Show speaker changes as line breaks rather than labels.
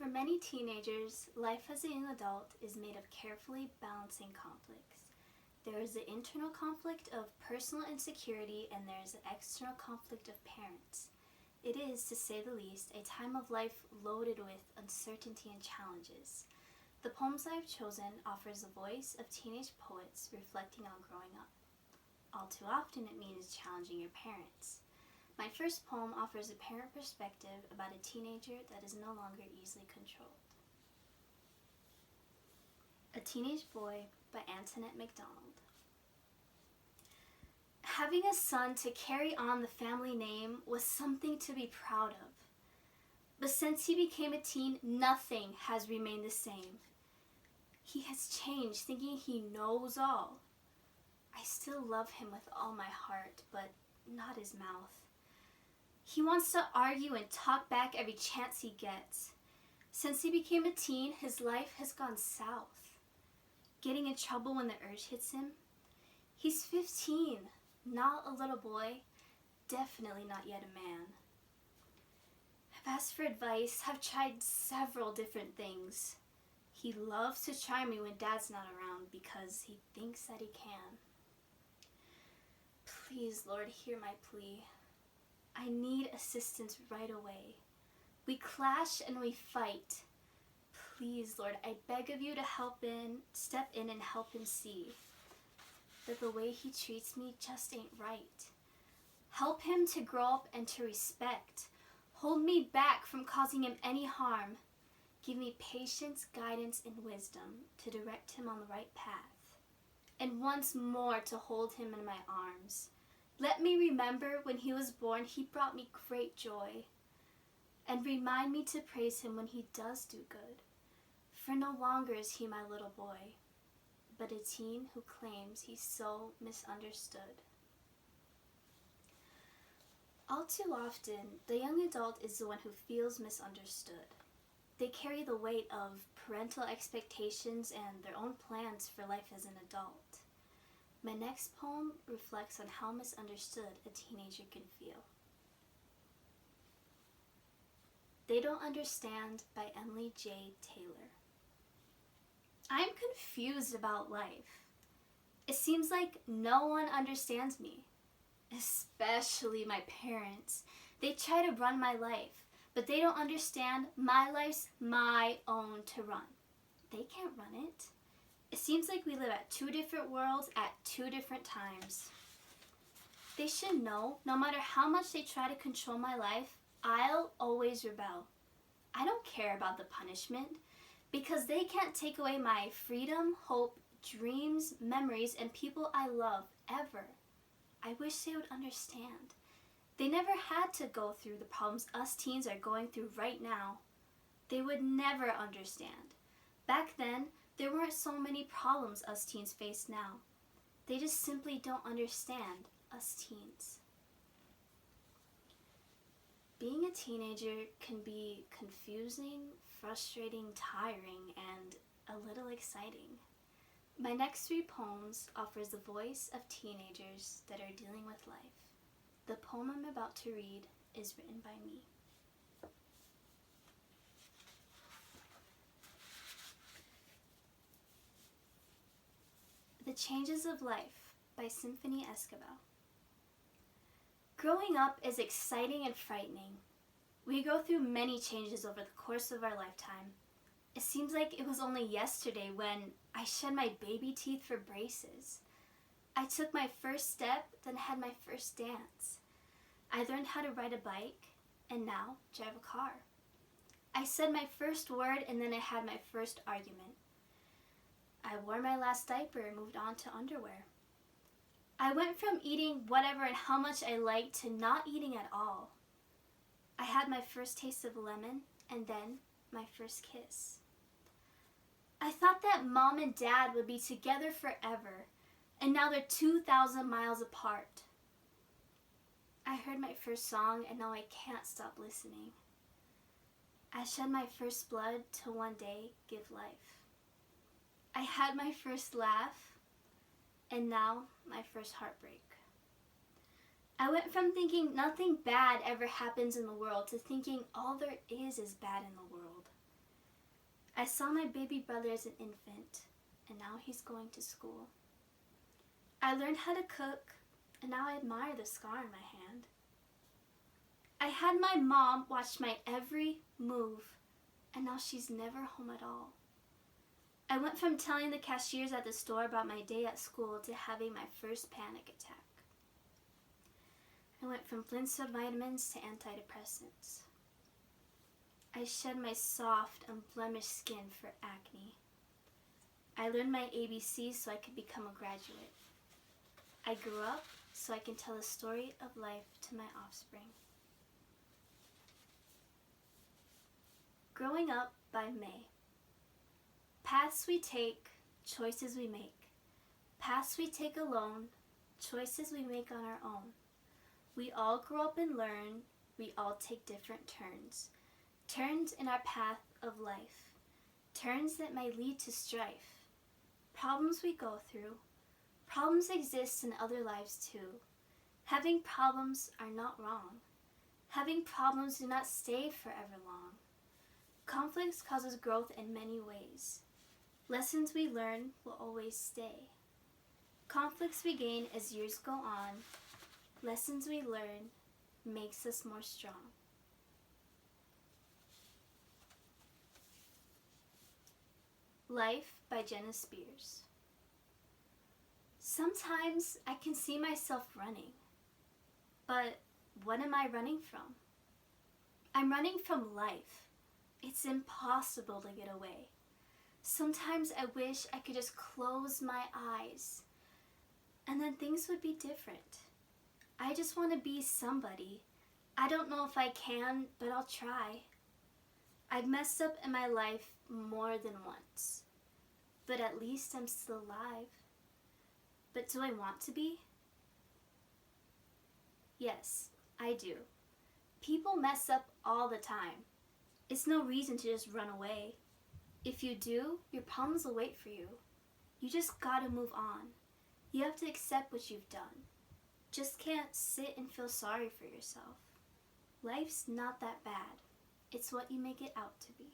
For many teenagers, life as a young adult is made of carefully balancing conflicts. There is the internal conflict of personal insecurity, and there is the external conflict of parents. It is, to say the least, a time of life loaded with uncertainty and challenges. The poems I've chosen offers the voice of teenage poets reflecting on growing up. All too often it means challenging your parents. My first poem offers a parent perspective about a teenager that is no longer easily controlled. A Teenage Boy by Antoinette MacDonald. Having a son to carry on the family name was something to be proud of. But since he became a teen, nothing has remained the same. He has changed, thinking he knows all. I still love him with all my heart, but not his mouth. He wants to argue and talk back every chance he gets. Since he became a teen, his life has gone south. Getting in trouble when the urge hits him. He's 15, not a little boy, definitely not yet a man. I've asked for advice, have tried several different things. He loves to try me when Dad's not around because he thinks that he can. Please, Lord, hear my plea. I need assistance right away. We clash and we fight. Please, Lord, I beg of you to step in and help him see that the way he treats me just ain't right. Help him to grow up and to respect. Hold me back from causing him any harm. Give me patience, guidance, and wisdom to direct him on the right path. And once more to hold him in my arms. Let me remember when he was born, he brought me great joy. And remind me to praise him when he does do good. For no longer is he my little boy, but a teen who claims he's so misunderstood. All too often, the young adult is the one who feels misunderstood. They carry the weight of parental expectations and their own plans for life as an adult. My next poem reflects on how misunderstood a teenager can feel. They Don't Understand by Emily J. Taylor. I'm confused about life. It seems like no one understands me, especially my parents. They try to run my life, but they don't understand my life's my own to run. They can't run it. It seems like we live at two different worlds at two different times. They should know, no matter how much they try to control my life, I'll always rebel. I don't care about the punishment, because they can't take away my freedom, hope, dreams, memories, and people I love, ever. I wish they would understand. They never had to go through the problems us teens are going through right now. They would never understand. Back then, there weren't so many problems us teens face now. They just simply don't understand us teens. Being a teenager can be confusing, frustrating, tiring, and a little exciting. My next three poems offers the voice of teenagers that are dealing with life. The poem I'm about to read is written by me. The Changes of Life by Symphony. Growing up is exciting and frightening. We go through many changes over the course of our lifetime. It seems like it was only yesterday when I shed my baby teeth for braces. I took my first step, then had my first dance. I learned how to ride a bike, and now drive a car. I said my first word, and then I had my first argument. I wore my last diaper and moved on to underwear. I went from eating whatever and how much I liked to not eating at all. I had my first taste of lemon, and then my first kiss. I thought that Mom and Dad would be together forever, and now they're 2,000 miles apart. I heard my first song, and now I can't stop listening. I shed my first blood to one day give life. I had my first laugh, and now my first heartbreak. I went from thinking nothing bad ever happens in the world to thinking all there is bad in the world. I saw my baby brother as an infant, and now he's going to school. I learned how to cook, and now I admire the scar on my hand. I had my mom watch my every move, and now she's never home at all. I went from telling the cashiers at the store about my day at school to having my first panic attack. I went from Flintstone vitamins to antidepressants. I shed my soft, unblemished skin for acne. I learned my ABCs so I could become a graduate. I grew up so I can tell the story of life to my offspring. Growing Up by May. Paths we take, choices we make. Paths we take alone, choices we make on our own. We all grow up and learn, we all take different turns. Turns in our path of life. Turns that may lead to strife. Problems we go through. Problems exist in other lives too. Having problems are not wrong. Having problems do not stay forever long. Conflicts causes growth in many ways. Lessons we learn will always stay. Conflicts we gain as years go on. Lessons we learn makes us more strong. Life by Jenna Spears. Sometimes I can see myself running, but what am I running from? I'm running from life. It's impossible to get away. Sometimes I wish I could just close my eyes, and then things would be different. I just want to be somebody. I don't know if I can, but I'll try. I've messed up in my life more than once, but at least I'm still alive. But do I want to be? Yes, I do. People mess up all the time. It's no reason to just run away. If you do, your problems will wait for you. You just gotta move on. You have to accept what you've done. Just can't sit and feel sorry for yourself. Life's not that bad. It's what you make it out to be.